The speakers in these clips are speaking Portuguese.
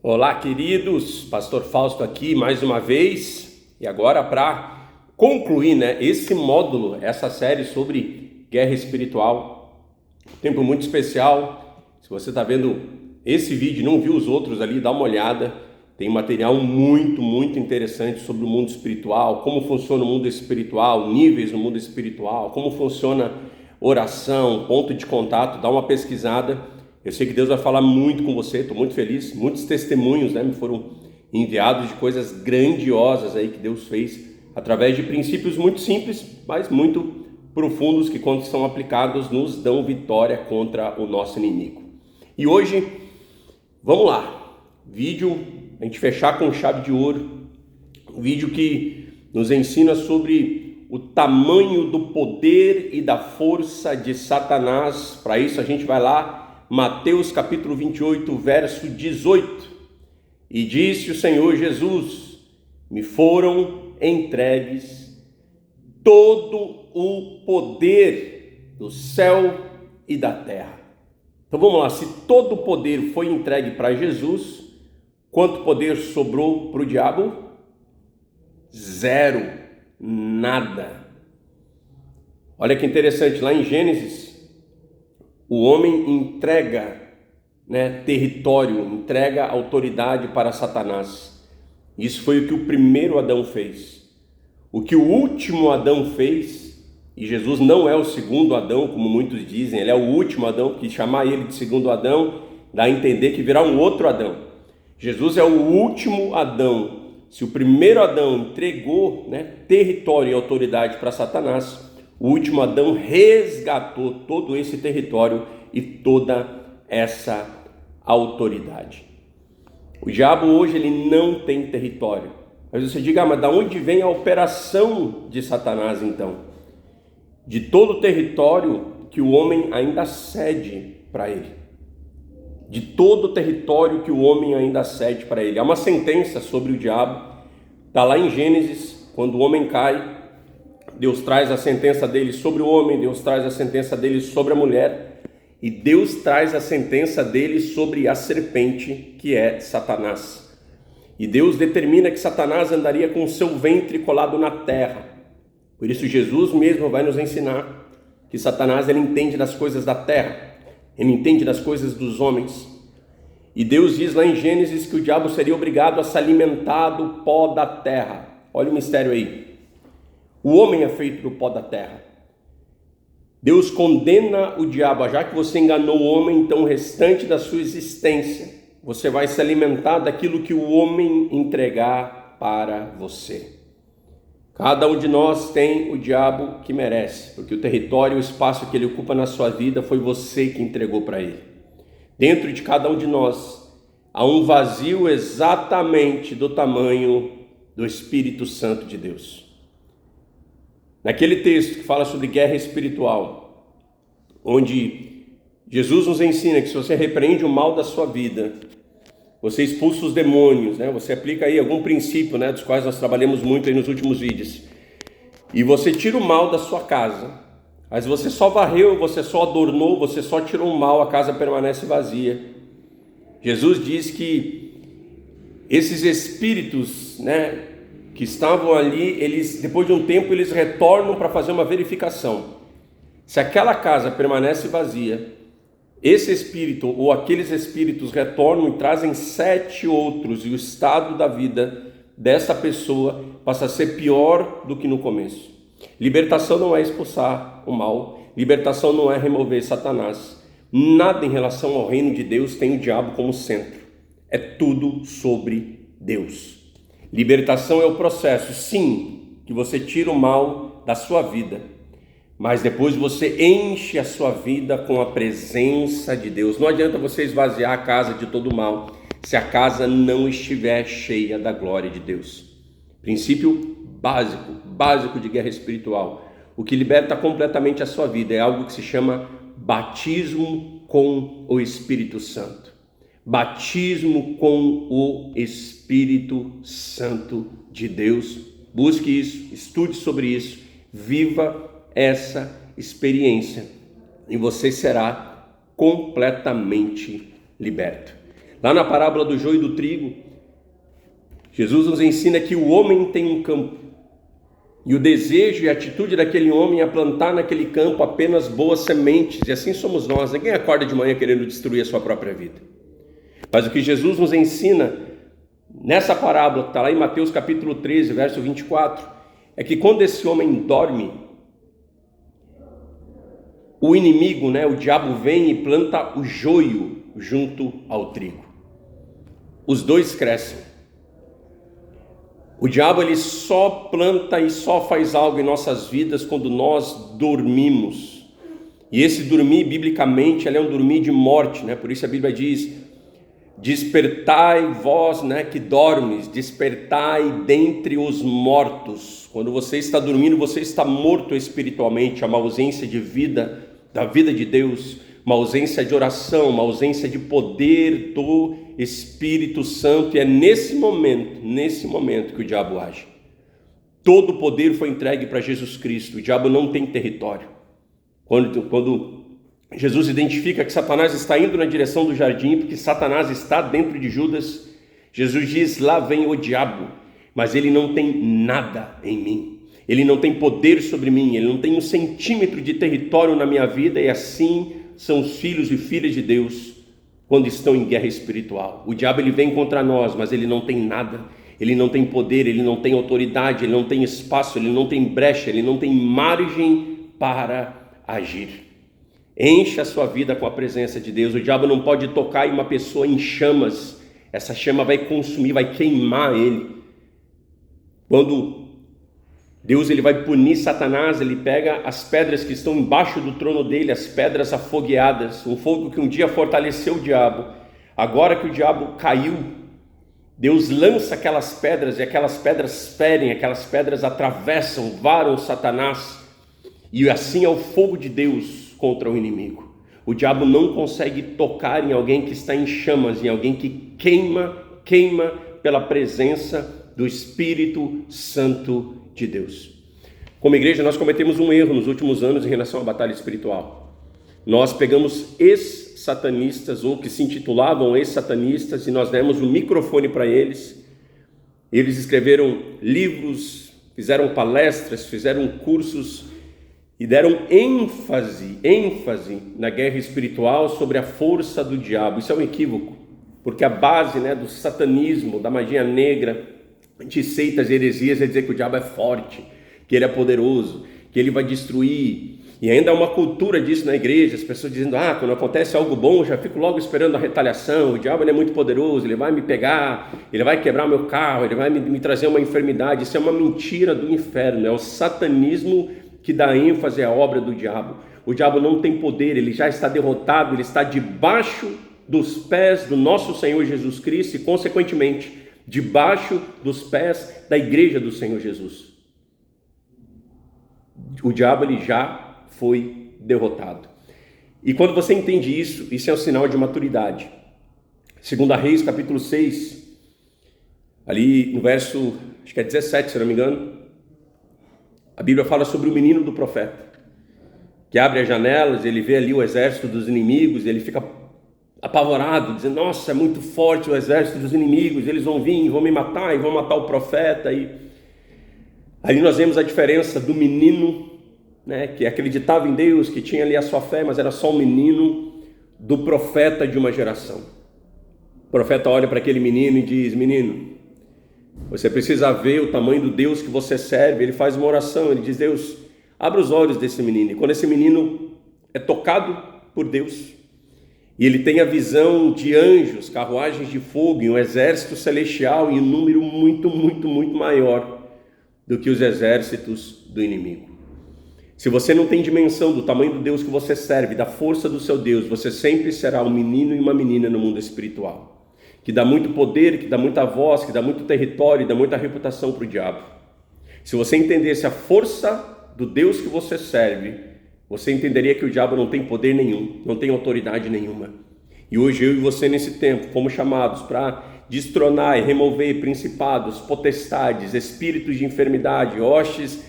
Olá, queridos, Pastor Fausto aqui mais uma vez, e agora para concluir, esse módulo, essa série sobre guerra espiritual, tempo muito especial. Se você está vendo esse vídeo e não viu os outros ali, dá uma olhada, tem material muito interessante sobre o mundo espiritual, como funciona o mundo espiritual, níveis no mundo espiritual, como funciona oração, ponto de contato, dá uma pesquisada. Eu sei que Deus vai falar muito com você, estou muito feliz. Muitos testemunhos me foram enviados de coisas grandiosas aí que Deus fez através de princípios muito simples, mas muito profundos, que quando são aplicados nos dão vitória contra o nosso inimigo. E hoje, vamos lá, vídeo, a gente fechar com chave de ouro, um vídeo que nos ensina sobre o tamanho do poder e da força de Satanás. Para isso a gente vai lá, Mateus capítulo 28, verso 18. E disse o Senhor Jesus: me foram entregues todo o poder do céu e da terra. Então vamos lá, se todo o poder foi entregue para Jesus, quanto poder sobrou para o diabo? Zero, nada. Olha que interessante, lá em Gênesis, o homem entrega território, entrega autoridade para Satanás. Isso foi o que o primeiro Adão fez. O que o último Adão fez, e Jesus não é o segundo Adão, como muitos dizem, ele é o último Adão, que chamar ele de segundo Adão dá a entender que virá um outro Adão. Jesus é o último Adão. Se o primeiro Adão entregou território e autoridade para Satanás, o último Adão resgatou todo esse território e toda essa autoridade. O diabo hoje ele não tem território. Mas você diga, mas da onde vem a operação de Satanás então? De todo o território que o homem ainda cede para ele. De todo o território que o homem ainda cede para ele. Há uma sentença sobre o diabo, está lá em Gênesis, quando o homem cai, Deus traz a sentença dele sobre o homem, Deus traz a sentença dele sobre a mulher, e Deus traz a sentença dele sobre a serpente, que é Satanás. E Deus determina que Satanás andaria com o seu ventre colado na terra. Por isso Jesus mesmo vai nos ensinar que Satanás ele entende das coisas da terra, ele entende das coisas dos homens. E Deus diz lá em Gênesis que o diabo seria obrigado a se alimentar do pó da terra. Olha o mistério aí. O homem é feito do pó da terra. Deus condena o diabo, já que você enganou o homem, então o restante da sua existência, você vai se alimentar daquilo que o homem entregar para você. Cada um de nós tem o diabo que merece, porque o território, o espaço que ele ocupa na sua vida foi você que entregou para ele. Dentro de cada um de nós há um vazio exatamente do tamanho do Espírito Santo de Deus. Naquele texto que fala sobre guerra espiritual, onde Jesus nos ensina que se você repreende o mal da sua vida, você expulsa os demônios, você aplica aí algum princípio, dos quais nós trabalhamos muito aí nos últimos vídeos, e você tira o mal da sua casa, mas você só varreu, você só adornou, você só tirou o mal, a casa permanece vazia. Jesus diz que esses espíritos, que estavam ali, eles depois de um tempo eles retornam para fazer uma verificação. Se aquela casa permanece vazia, esse espírito ou aqueles espíritos retornam e trazem 7 outros, e o estado da vida dessa pessoa passa a ser pior do que no começo. Libertação não é expulsar o mal, libertação não é remover Satanás. Nada em relação ao reino de Deus tem o diabo como centro. É tudo sobre Deus. Libertação é o processo, sim, que você tira o mal da sua vida, mas depois você enche a sua vida com a presença de Deus. Não adianta você esvaziar a casa de todo o mal, se a casa não estiver cheia da glória de Deus. Princípio básico de guerra espiritual. O que liberta completamente a sua vida é algo que se chama batismo com o Espírito Santo. Batismo com o Espírito Santo de Deus. Busque isso, estude sobre isso, viva essa experiência e você será completamente liberto. Lá na parábola do joio e do trigo, Jesus nos ensina que o homem tem um campo, e o desejo e a atitude daquele homem é plantar naquele campo apenas boas sementes, e assim somos nós. Ninguém acorda de manhã querendo destruir a sua própria vida. Mas o que Jesus nos ensina nessa parábola, que está lá em Mateus capítulo 13, verso 24, é que quando esse homem dorme, o inimigo, o diabo vem e planta o joio junto ao trigo. Os dois crescem. O diabo ele só planta e só faz algo em nossas vidas quando nós dormimos. E esse dormir, biblicamente, ele é um dormir de morte, Por isso a Bíblia diz: despertai vós, que dormes, despertai dentre os mortos. Quando você está dormindo, você está morto espiritualmente. Há uma ausência de vida, da vida de Deus, uma ausência de oração, uma ausência de poder do Espírito Santo, e é nesse momento que o diabo age. Todo o poder foi entregue para Jesus Cristo. O diabo não tem território. Quando Jesus identifica que Satanás está indo na direção do jardim, porque Satanás está dentro de Judas, Jesus diz: lá vem o diabo, mas ele não tem nada em mim, ele não tem poder sobre mim, ele não tem 1 centímetro de território na minha vida. E assim são os filhos e filhas de Deus quando estão em guerra espiritual. O diabo ele vem contra nós, mas ele não tem nada, ele não tem poder, ele não tem autoridade, ele não tem espaço, ele não tem brecha, ele não tem margem para agir. Encha a sua vida com a presença de Deus. O diabo não pode tocar em uma pessoa em chamas. Essa chama vai consumir, vai queimar ele. Quando Deus ele vai punir Satanás, ele pega as pedras que estão embaixo do trono dele, as pedras afogueadas, um fogo que um dia fortaleceu o diabo. Agora que o diabo caiu, Deus lança aquelas pedras, e aquelas pedras ferem, aquelas pedras atravessam, varam Satanás, e assim é o fogo de Deus contra o inimigo. O diabo não consegue tocar em alguém que está em chamas, em alguém que queima pela presença do Espírito Santo de Deus. Como igreja, nós cometemos um erro nos últimos anos em relação à batalha espiritual. Nós pegamos ex-satanistas, ou que se intitulavam ex-satanistas, e nós demos um microfone para eles. Eles escreveram livros, fizeram palestras, fizeram cursos e deram ênfase na guerra espiritual sobre a força do diabo. Isso é um equívoco, porque a base do satanismo, da magia negra, de seitas e heresias é dizer que o diabo é forte, que ele é poderoso, que ele vai destruir. E ainda há uma cultura disso na igreja, as pessoas dizendo: quando acontece algo bom, eu já fico logo esperando a retaliação. O diabo ele é muito poderoso, ele vai me pegar, ele vai quebrar meu carro, ele vai me trazer uma enfermidade. Isso é uma mentira do inferno, é o satanismo que dá ênfase à obra do diabo. O diabo não tem poder, ele já está derrotado, ele está debaixo dos pés do nosso Senhor Jesus Cristo e, consequentemente, debaixo dos pés da igreja do Senhor Jesus. O diabo ele já foi derrotado. E quando você entende isso, isso é um sinal de maturidade. 2 Reis, capítulo 6, ali no verso, acho que é 17, se não me engano, a Bíblia fala sobre o menino do profeta, que abre as janelas, ele vê ali o exército dos inimigos, ele fica apavorado, dizendo: nossa, é muito forte o exército dos inimigos, eles vão vir, vão me matar, e vão matar o profeta. E ali nós vemos a diferença do menino, que acreditava em Deus, que tinha ali a sua fé, mas era só um menino, do profeta de uma geração. O profeta olha para aquele menino e diz: menino, você precisa ver o tamanho do Deus que você serve. Ele faz uma oração, ele diz: Deus, abra os olhos desse menino. E quando esse menino é tocado por Deus, e ele tem a visão de anjos, carruagens de fogo, e um exército celestial em um número muito, muito, muito maior do que os exércitos do inimigo. Se você não tem dimensão do tamanho do Deus que você serve, da força do seu Deus, você sempre será um menino e uma menina no mundo espiritual, que dá muito poder, que dá muita voz, que dá muito território, dá muita reputação para o diabo. Se você entendesse a força do Deus que você serve, você entenderia que o diabo não tem poder nenhum, não tem autoridade nenhuma. E hoje eu e você nesse tempo fomos chamados para destronar e remover principados, potestades, espíritos de enfermidade, hostes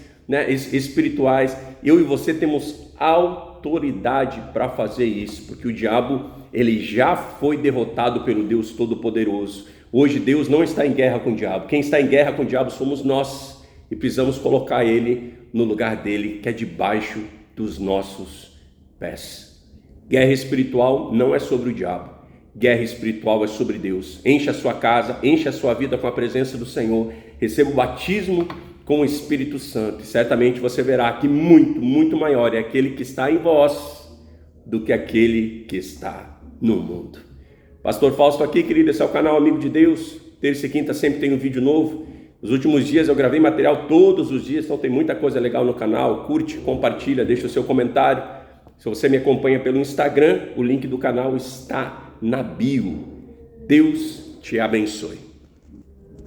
espirituais. Eu e você temos autoridade para fazer isso, porque o diabo ele já foi derrotado pelo Deus Todo-Poderoso. Hoje Deus não está em guerra com o diabo. Quem está em guerra com o diabo somos nós. E precisamos colocar ele no lugar dele, que é debaixo dos nossos pés. Guerra espiritual não é sobre o diabo. Guerra espiritual é sobre Deus. Enche a sua casa, enche a sua vida com a presença do Senhor. Receba o batismo com o Espírito Santo. E certamente você verá que muito, muito maior é aquele que está em vós do que aquele que está no mundo. Pastor Fausto aqui, querido, esse é o canal Amigo de Deus. Terça e quinta sempre tem um vídeo novo. Nos últimos dias eu gravei material todos os dias, então tem muita coisa legal no canal. Curte, compartilha, deixa o seu comentário. Se você me acompanha pelo Instagram, o link do canal está na bio. Deus te abençoe.